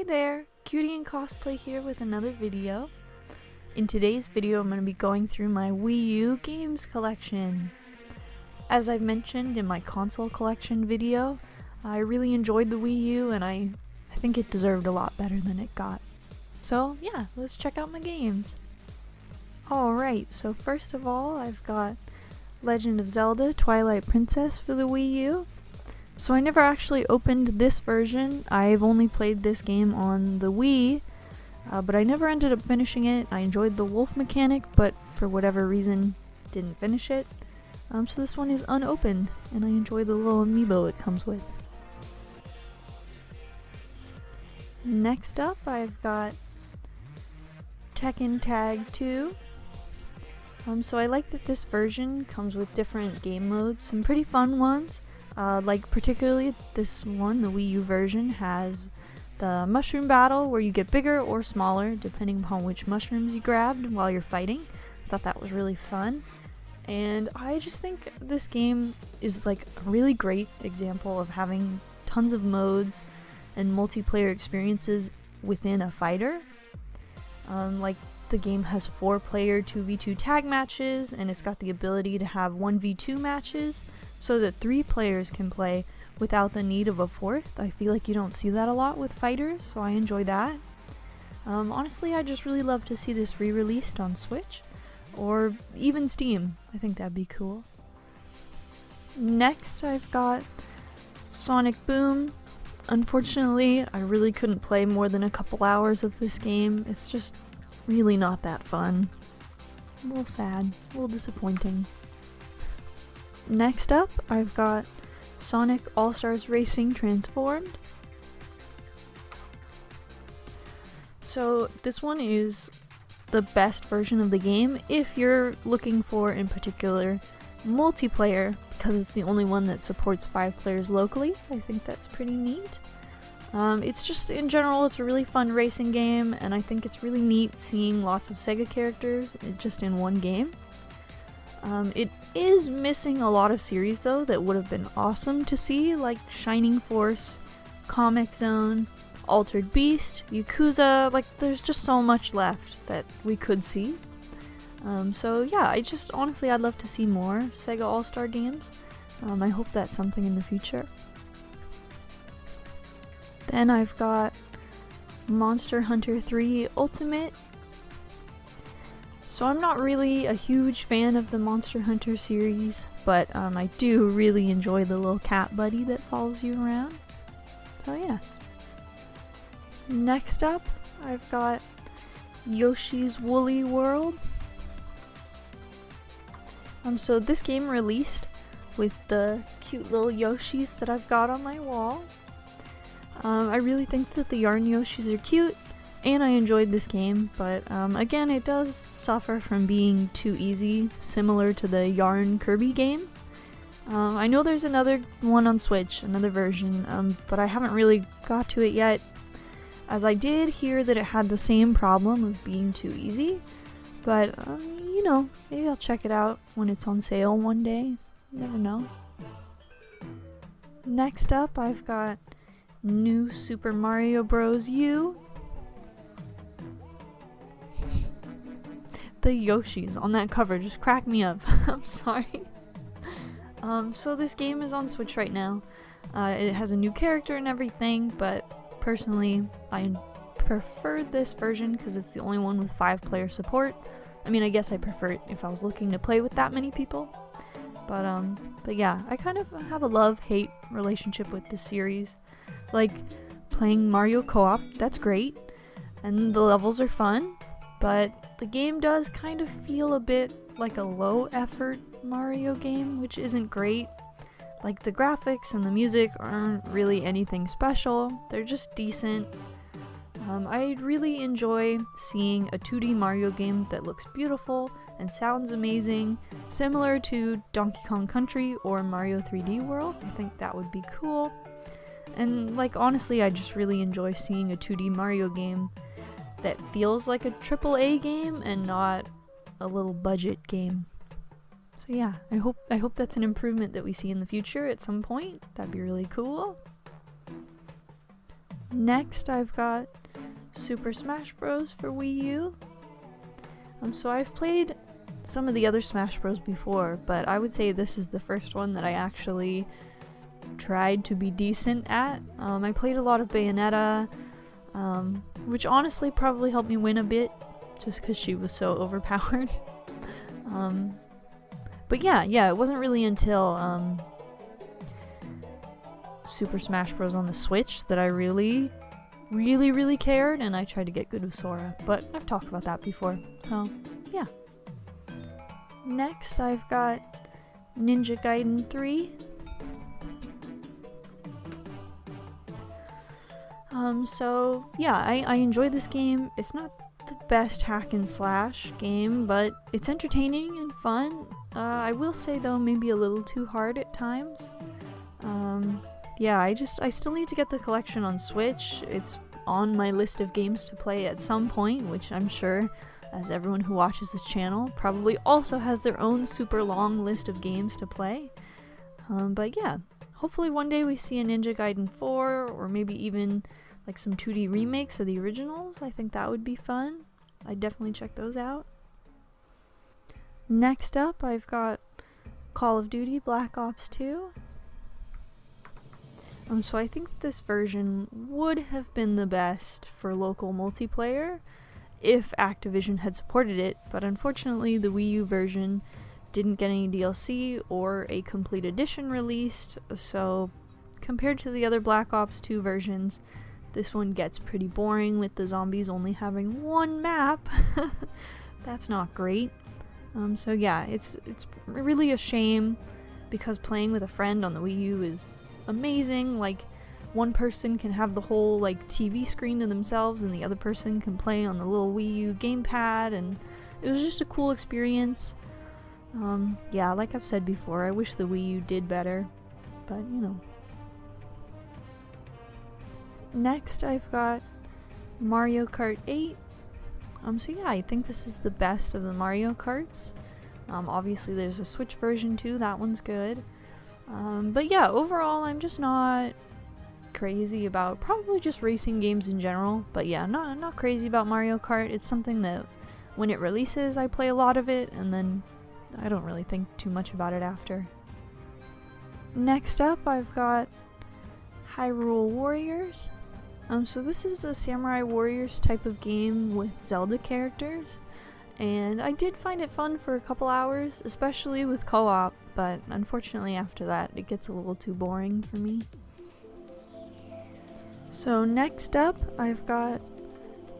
Hey there, CutieinCosplay here with another video. In today's video I'm going to be going through my Wii U games collection. As I've mentioned in my console collection video, I really enjoyed the Wii U and I think it deserved a lot better than it got. So yeah, let's check out my games. Alright, so first of all I've got Legend of Zelda Twilight Princess for the Wii U. So I never actually opened this version. I've only played this game on the Wii, but I never ended up finishing it. I enjoyed the wolf mechanic, but for whatever reason didn't finish it. So this one is unopened, and I enjoy the little amiibo it comes with. Next up, I've got Tekken Tag 2. So I like that this version comes with different game modes, some pretty fun ones. Like particularly this one, the Wii U version, has the mushroom battle where you get bigger or smaller depending upon which mushrooms you grabbed while you're fighting. I thought that was really fun. And I just think this game is like a really great example of having tons of modes and multiplayer experiences within a fighter. Like the game has 4-player 2v2 tag matches, and it's got the ability to have 1v2 matches so that 3 players can play without the need of a 4th. I feel like you don't see that a lot with fighters, so I enjoy that. Honestly, I just really love to see this re-released on Switch, or even Steam. I think that'd be cool. Next, I've got Sonic Boom. Unfortunately, I really couldn't play more than a couple hours of this game. It's just really not that fun. A little sad, a little disappointing. Next up, I've got Sonic All-Stars Racing Transformed. So this one is the best version of the game if you're looking for, in particular, multiplayer, because it's the only one that supports 5 players locally. I think that's pretty neat. It's just, in general, it's a really fun racing game, and I think it's really neat seeing lots of Sega characters just in one game. It is missing a lot of series though that would have been awesome to see, like Shining Force, Comic Zone, Altered Beast, Yakuza. Like there's just so much left that we could see. So yeah, I'd love to see more Sega All-Star games. I hope that's something in the future. Then I've got Monster Hunter 3 Ultimate. So I'm not really a huge fan of the Monster Hunter series, but I do really enjoy the little cat buddy that follows you around. So yeah. Next up, I've got Yoshi's Woolly World. So this game released with the cute little Yoshis that I've got on my wall. I really think that the yarn Yoshis are cute, and I enjoyed this game, but again, it does suffer from being too easy, similar to the yarn Kirby game. I know there's another one on Switch, another version, but I haven't really got to it yet, as I did hear that it had the same problem of being too easy, but you know, maybe I'll check it out when it's on sale one day. Never know. Next up, I've got New Super Mario Bros. U. The Yoshis on that cover just crack me up. I'm sorry. So this game is on Switch right now. It has a new character and everything, but personally I preferred this version because it's the only one with 5-player support. I mean, I guess I prefer it if I was looking to play with that many people. But yeah, I kind of have a love-hate relationship with this series. Like, playing Mario co-op, that's great, and the levels are fun, but the game does kind of feel a bit like a low-effort Mario game, which isn't great. Like, the graphics and the music aren't really anything special, they're just decent. I really enjoy seeing a 2D Mario game that looks beautiful and sounds amazing, similar to Donkey Kong Country or Mario 3D World. I think that would be cool. And like honestly, I just really enjoy seeing a 2D Mario game that feels like a AAA game and not a little budget game. So yeah, I hope that's an improvement that we see in the future at some point. That'd be really cool. Next, I've got Super Smash Bros. For Wii U. So I've played some of the other Smash Bros. Before, but I would say this is the first one that I actually tried to be decent at. I played a lot of Bayonetta, which honestly probably helped me win a bit, just because she was so overpowered. But yeah, it wasn't really until Super Smash Bros. On the Switch that I really cared, and I tried to get good with Sora, but I've talked about that before, so yeah. Next, I've got Ninja Gaiden 3. So yeah, I enjoy this game. It's not the best hack and slash game, but it's entertaining and fun. I will say though, maybe a little too hard at times. Yeah, I still need to get the collection on Switch. It's on my list of games to play at some point, which I'm sure, as everyone who watches this channel probably also has their own super long list of games to play. But yeah, hopefully one day we see a Ninja Gaiden 4, or maybe even like some 2D remakes of the originals. I think that would be fun. I'd definitely check those out. Next up, I've got Call of Duty Black Ops 2. So I think this version would have been the best for local multiplayer if Activision had supported it, but unfortunately the Wii U version didn't get any DLC or a complete edition released, so compared to the other Black Ops 2 versions, this one gets pretty boring with the zombies only having one map. That's not great. So yeah, it's really a shame, because playing with a friend on the Wii U is amazing. Like, one person can have the whole like TV screen to themselves, and the other person can play on the little Wii U gamepad, and it was just a cool experience. Yeah, like I've said before, I wish the Wii U did better, but you know. Next, I've got Mario Kart 8. So yeah, I think this is the best of the Mario Karts. Obviously there's a Switch version too, that one's good. But yeah, overall I'm just not crazy about probably just racing games in general. But yeah, not crazy about Mario Kart. It's something that when it releases I play a lot of it, and then I don't really think too much about it after. Next up, I've got Hyrule Warriors. So this is a Samurai Warriors type of game with Zelda characters, and I did find it fun for a couple hours, especially with co-op, but unfortunately after that it gets a little too boring for me. So next up, I've got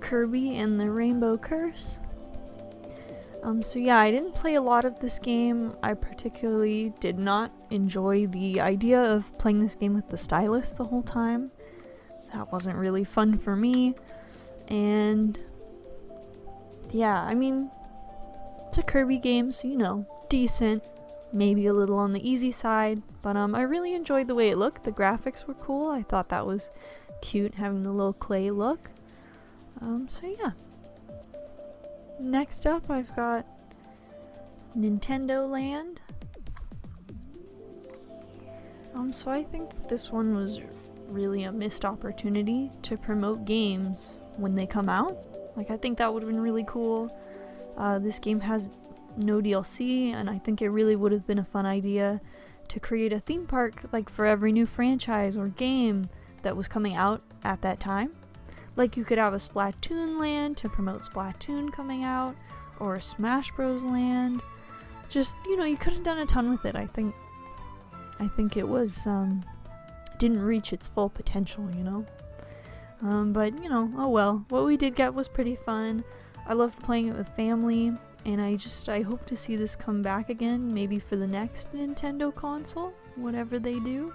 Kirby and the Rainbow Curse. So yeah, I didn't play a lot of this game. I particularly did not enjoy the idea of playing this game with the stylus the whole time. That wasn't really fun for me, and yeah, I mean, it's a Kirby game, so you know, decent, maybe a little on the easy side, but I really enjoyed the way it looked. The graphics were cool. I thought that was cute, having the little clay look. So yeah. Next up, I've got Nintendo Land. So I think this one was really a missed opportunity to promote games when they come out. Like, I think that would have been really cool. This game has no DLC, and I think it really would have been a fun idea to create a theme park like for every new franchise or game that was coming out at that time. Like, you could have a Splatoon land to promote Splatoon coming out, or a Smash Bros land. Just, you know, you could have done a ton with it. I think it was didn't reach its full potential, you know. But you know, oh well. What we did get was pretty fun. I loved playing it with family, and I hope to see this come back again, maybe for the next Nintendo console, whatever they do.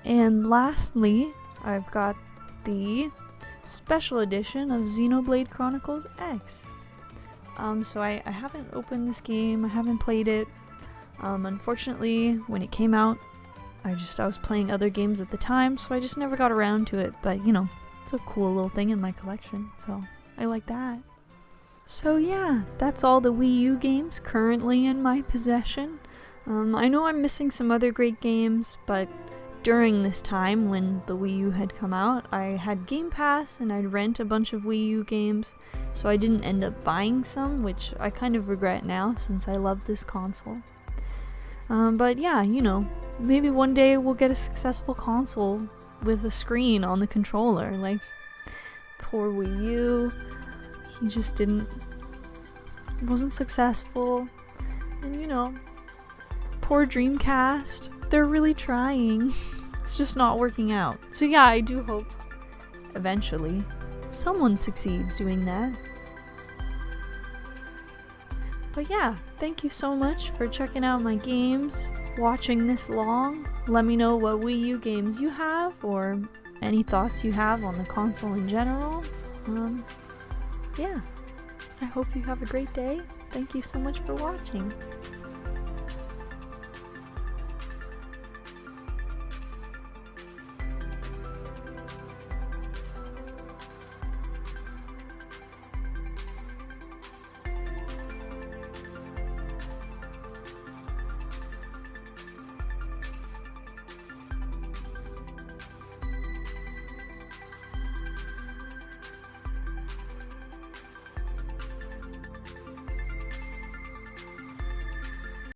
And lastly, I've got the special edition of Xenoblade Chronicles X. So I haven't opened this game, I haven't played it. Unfortunately, when it came out, I was playing other games at the time, so I just never got around to it, but you know, it's a cool little thing in my collection, so I like that. So yeah, that's all the Wii U games currently in my possession. I know I'm missing some other great games, but during this time when the Wii U had come out, I had Game Pass and I'd rent a bunch of Wii U games, so I didn't end up buying some, which I kind of regret now since I love this console. But yeah, you know, maybe one day we'll get a successful console with a screen on the controller. Like, poor Wii U, he just wasn't successful. And you know, poor Dreamcast, they're really trying. It's just not working out. So yeah, I do hope eventually someone succeeds doing that. But yeah, thank you so much for checking out my games, watching this long. Let me know what Wii U games you have, or any thoughts you have on the console in general. Yeah, I hope you have a great day. Thank you so much for watching.